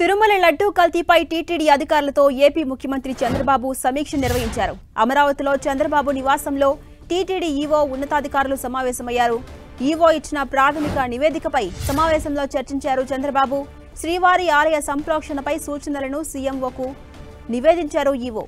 Tirumala laddu కల్తీపై TTD అధికారులతో AP ముఖ్యమంత్రి చంద్రబాబు సమీక్ష నిర్వహించారు. అమరావతిలో చంద్రబాబు నివాసంలో టీటీడీ ఈవో ఉన్నతాధికారులు సమావేశమయ్యారు. ఈవో ఇచ్చిన ప్రాథమిక నివేదికపై సమావేశంలో చర్చించారు చంద్రబాబు. శ్రీవారి ఆలయ సంప్రోక్షణపై సూచనలను సీఎంఓకు నివేదించారు ఈవో.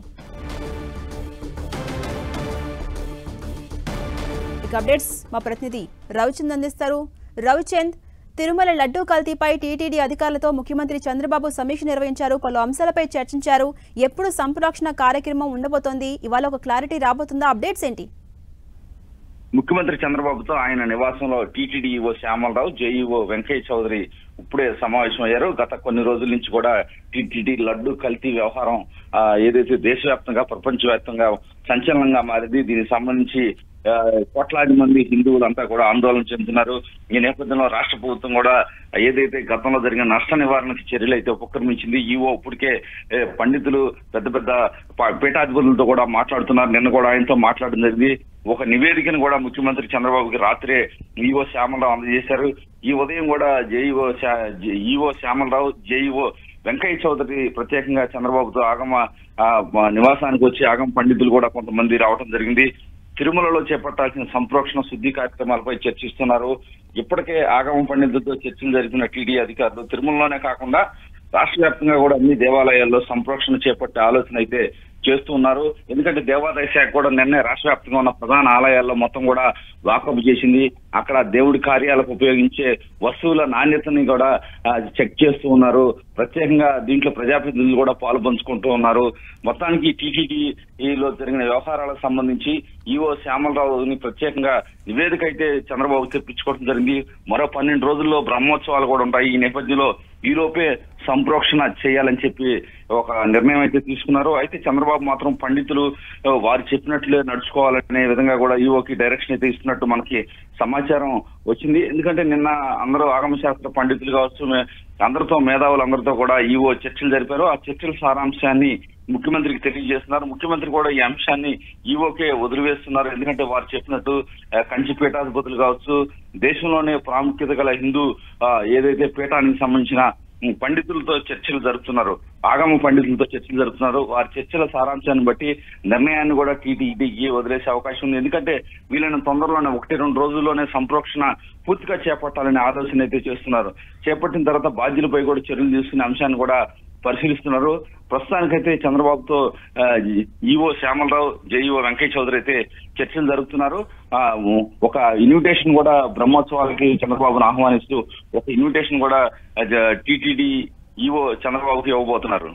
ఇక అప్డేట్స్ మా ప్రతినిధి రవిచంద్ అందిస్తారు. రవిచంద్, తిరుమల లడ్డూ కల్తీపై టీటీడీ అధికారులతో ముఖ్యమంత్రి చంద్రబాబు సమీక్ష నిర్వహించారు. పలు అంశాలపై చర్చించారు. ఎప్పుడు సంప్రోక్షణ కార్యక్రమం ఉండబోతోంది? ఇవాళ ఒక క్లారిటీ రాబోతుందా? అప్డేట్స్ ఏంటి? ముఖ్యమంత్రి చంద్రబాబుతో ఆయన నివాసంలో TTD EO Shyamala Rao, JEO Venkaiah Chowdary ఇప్పుడే సమావేశమయ్యారు. గత కొన్ని రోజుల నుంచి కూడా టీటీడీ లడ్డు కల్తీ వ్యవహారం ఏదైతే దేశవ్యాప్తంగా ప్రపంచవ్యాప్తంగా సంచలనంగా మారింది. దీనికి సంబంధించి కోట్లాది మంది హిందువులంతా కూడా ఆందోళన చెందుతున్నారు. ఈ నేపథ్యంలో రాష్ట్ర ప్రభుత్వం కూడా ఏదైతే గతంలో జరిగిన నష్ట నివారణకు చర్యలు అయితే ఉపక్రమించింది. ఈవో ఇప్పటికే పండితులు పెద్ద పెద్ద పీఠాధిపతులతో కూడా మాట్లాడుతున్నారు. నిన్న కూడా ఆయనతో మాట్లాడడం జరిగింది. ఒక నివేదికను కూడా ముఖ్యమంత్రి చంద్రబాబుకి రాత్రే ఈవో శ్యామలరావు అందజేశారు. ఈ ఉదయం కూడా ఈవో శ్యామలరావు, జేఈఓ వెంకయ్య చౌదరి ప్రత్యేకంగా చంద్రబాబుతో ఆగమ నివాసానికి వచ్చి ఆగమ పండితులు కూడా కొంతమంది రావడం జరిగింది. తిరుమలలో చేపట్టాల్సిన సంప్రోక్షణ శుద్ధి కార్యక్రమాలపై చర్చిస్తున్నారు. ఇప్పటికే ఆగమ పండితులతో చర్చలు జరిపిన టీడీ అధికారులు తిరుమలలోనే కాకుండా రాష్ట్ర వ్యాప్తంగా కూడా అన్ని దేవాలయాల్లో సంప్రోక్షణ చేపట్టే ఆలోచన అయితే చేస్తూ ఉన్నారు. ఎందుకంటే దేవాదాయ శాఖ కూడా నిన్నే రాష్ట్ర వ్యాప్తంగా ఉన్న ప్రధాన ఆలయాల్లో మొత్తం కూడా వాకప్ చేసింది. అక్కడ దేవుడి కార్యాలకు ఉపయోగించే వస్తువుల నాణ్యతని కూడా చెక్ చేస్తూ ఉన్నారు. ప్రత్యేకంగా దీంట్లో ప్రజాప్రతినిధులు కూడా పాలు పంచుకుంటూ ఉన్నారు. మొత్తానికి టీటీడీలో జరిగిన వ్యవహారాలకు సంబంధించి ఈవో శ్యామలరావుని ప్రత్యేకంగా నివేదిక అయితే చంద్రబాబు తెప్పించుకోవడం జరిగింది. మరో 12 రోజుల్లో బ్రహ్మోత్సవాలు కూడా ఉంటాయి. ఈ నేపథ్యంలో ఈలోపే సంప్రోక్షణ చేయాలని చెప్పి ఒక నిర్ణయం అయితే తీసుకున్నారు. అయితే చంద్రబాబు మాత్రం పండితులు వారు చెప్పినట్లే నడుచుకోవాలనే విధంగా కూడా ఈవోకి డైరెక్షన్ అయితే ఇస్తున్నట్టు మనకి సమాచారం వచ్చింది. ఎందుకంటే నిన్న అందరూ ఆగమ శాస్త్ర పండితులు కావచ్చు, అందరితో మేధావులందరితో కూడా ఈవో చర్చలు జరిపారు. ఆ చర్చల సారాంశాన్ని ముఖ్యమంత్రికి తెలియజేస్తున్నారు. ముఖ్యమంత్రి కూడా ఈ అంశాన్ని ఈవోకే వదిలివేస్తున్నారు. ఎందుకంటే వారు చెప్పినట్టు కంచి పీఠాధిపతులు కావచ్చు, దేశంలోనే ప్రాముఖ్యత గల హిందూ ఏదైతే పీఠానికి సంబంధించిన పండితులతో చర్చలు జరుపుతున్నారు, ఆగమ పండితులతో చర్చలు జరుపుతున్నారు. వారి చర్చల సారాంశాన్ని బట్టి నిర్ణయాన్ని కూడా టీటీడీకి వదిలేసే అవకాశం ఉంది. ఎందుకంటే వీళ్ళని తొందరలోనే 1-2 రోజుల్లోనే సంప్రోక్షణ పూర్తిగా చేపట్టాలనే ఆలోచన అయితే చేస్తున్నారు. చేపట్టిన తర్వాత బాధ్యులపై కూడా చర్యలు తీసుకునే అంశాన్ని కూడా పరిశీలిస్తున్నారు. ప్రస్తుతానికైతే చంద్రబాబుతో ఈవో శ్యామలరావు, జేఈఓ వెంకయ్య చౌదరి అయితే చర్చలు జరుపుతున్నారు. ఒక ఇన్విటేషన్ కూడా బ్రహ్మోత్సవాలకి చంద్రబాబును ఆహ్వానిస్తూ ఒక ఇన్విటేషన్ కూడా టీటీడీ ఈవో చంద్రబాబుకి ఇవ్వబోతున్నారు.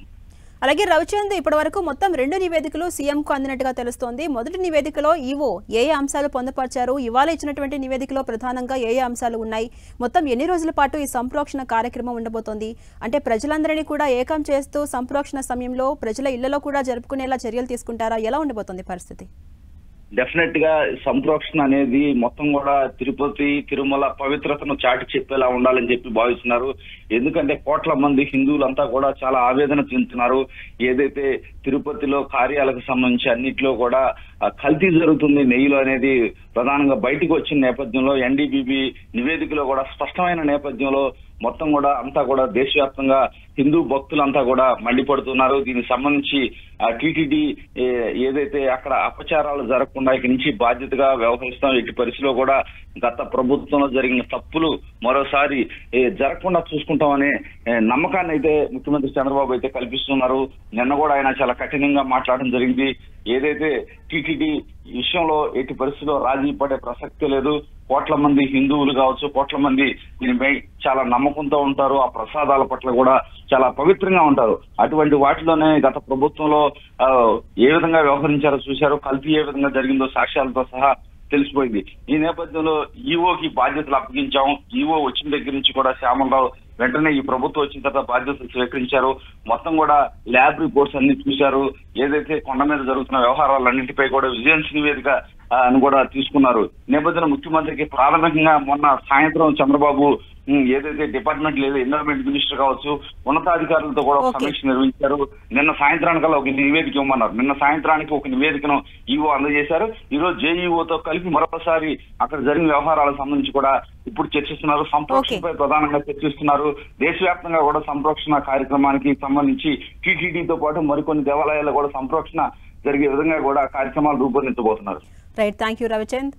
అలాగే రవిచంద్, ఇప్పటి వరకు మొత్తం 2 నివేదికలు సీఎంకు అందినట్టుగా తెలుస్తోంది. మొదటి నివేదికలో ఈవో ఏ అంశాలు పొందుపరిచారు? ఇవాళ ఇచ్చినటువంటి నివేదికలో ప్రధానంగా ఏ అంశాలు ఉన్నాయి? మొత్తం ఎన్ని రోజుల పాటు ఈ సంప్రోక్షణ కార్యక్రమం ఉండబోతోంది? అంటే ప్రజలందరినీ కూడా ఏకం చేస్తూ సంప్రోక్షణ సమయంలో ప్రజల ఇళ్లలో కూడా జరుపుకునేలా చర్యలు తీసుకుంటారా? ఎలా ఉండబోతోంది పరిస్థితి? డెఫినెట్ గా సంప్రోక్షణ అనేది మొత్తం కూడా తిరుపతి, తిరుమల పవిత్రతను చాటి చెప్పేలా ఉండాలని చెప్పి భావిస్తున్నారు. ఎందుకంటే కోట్ల మంది హిందువులంతా కూడా చాలా ఆవేదన చెందుతున్నారు. ఏదైతే తిరుపతిలో కార్యాలకు సంబంధించి అన్నిట్లో కూడా కల్తీ జరుగుతుంది నెయ్యిలో అనేది ప్రధానంగా బయటకు వచ్చిన నేపథ్యంలో ఎన్డీబీబీ నివేదికలో కూడా స్పష్టమైన నేపథ్యంలో మొత్తం కూడా అంతా కూడా దేశవ్యాప్తంగా హిందూ భక్తులంతా కూడా మండిపడుతున్నారు. దీనికి సంబంధించి టీటీడీ ఏదైతే అక్కడ అపచారాలు జరగకుండా ఇక్కడి నుంచి బాధ్యతగా వ్యవహరిస్తాం, ఎట్టి పరిస్థితిలో కూడా గత ప్రభుత్వంలో జరిగిన తప్పులు మరోసారి జరగకుండా చూసుకుంటామనే నమ్మకాన్ని అయితే ముఖ్యమంత్రి చంద్రబాబు అయితే కల్పిస్తున్నారు. నిన్న కూడా ఆయన చాలా కఠినంగా మాట్లాడడం జరిగింది. ఏదైతే టీటీడీ విషయంలో ఎట్టి పరిస్థితిలో రాజీ పడే ప్రసక్తి లేదు. కోట్ల మంది హిందువులు కావచ్చు, కోట్ల మంది దీనిపై చాలా నమ్మకంతో ఉంటారు. ఆ ప్రసాదాల పట్ల కూడా చాలా పవిత్రంగా ఉంటారు. అటువంటి వాటిలోనే గత ప్రభుత్వంలో ఏ విధంగా వ్యవహరించారో చూశారు. కల్తీ ఏ విధంగా జరిగిందో సాక్ష్యాలతో సహా తెలిసిపోయింది. ఈ నేపథ్యంలో ఈవోకి బాధ్యతలు అప్పగించాం. ఈవో వచ్చిన దగ్గర నుంచి కూడా శ్యామలరావు వెంటనే ఈ ప్రభుత్వం వచ్చిన తర్వాత బాధ్యతలు స్వీకరించారు. మొత్తం కూడా ల్యాబ్ రిపోర్ట్స్ అన్ని చూశారు. ఏదైతే కొండ మీద జరుగుతున్న వ్యవహారాలన్నింటిపై కూడా విజిలెన్స్ నివేదిక అని కూడా తీసుకున్నారు. నేపథ్యంలో ముఖ్యమంత్రికి ప్రాథమికంగా మొన్న సాయంత్రం చంద్రబాబు ఏదైతే డిపార్ట్మెంట్ లేదా ఎన్విరాన్మెంట్ మినిస్టర్ కావచ్చు ఉన్నతాధికారులతో కూడా ఒక సమీక్ష నిర్వహించారు. నిన్న సాయంత్రానికల్లా ఒక నివేదిక ఇవ్వమన్నారు. నిన్న సాయంత్రానికి ఒక నివేదికను ఈవో అందజేశారు. ఈ రోజు జేఈఓతో కలిపి మరొకసారి అక్కడ జరిగిన వ్యవహారాలకు సంబంధించి కూడా ఇప్పుడు చర్చిస్తున్నారు. సంప్రోక్షణపై ప్రధానంగా చర్చిస్తున్నారు. దేశవ్యాప్తంగా కూడా సంప్రోక్షణ కార్యక్రమానికి సంబంధించి టీటీడీతో పాటు మరికొన్ని దేవాలయాల్లో కూడా సంప్రోక్షణ జరిగే విధంగా కూడా కార్యక్రమాలు రూపొందించబోతున్నారు. Right, thank you Ravichand.